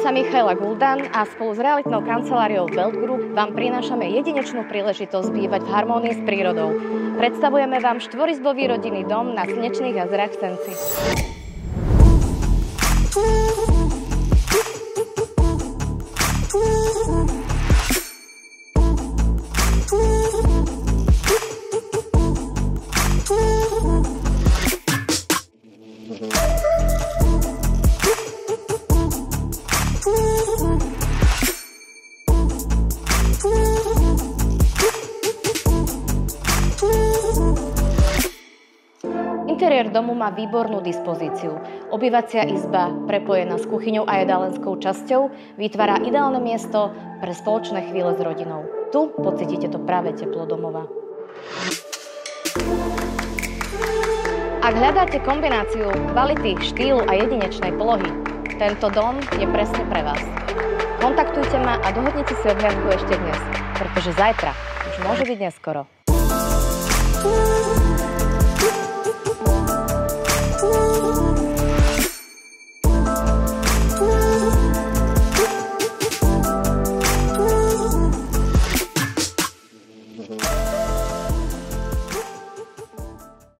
sa Michaela Guldan a spolu s realitnou kanceláriou Welt Group vám prinášame jedinečnú príležitosť bývať v harmónii s prírodou. Predstavujeme vám štvorizbový rodinný dom na Slnečných jazerách v Senci. Interiér domu má výbornú dispozíciu. Obývacia izba, prepojená s kuchyňou a jedálenskou časťou, vytvára ideálne miesto pre spoločné chvíle s rodinou. Tu pocítite to práve teplo domova. Ak hľadáte kombináciu kvality, štýlu a jedinečnej polohy, tento dom je presne pre vás. Kontaktujte ma a dohodnite si obhliadku ešte dnes, pretože zajtra už môže byť neskoro.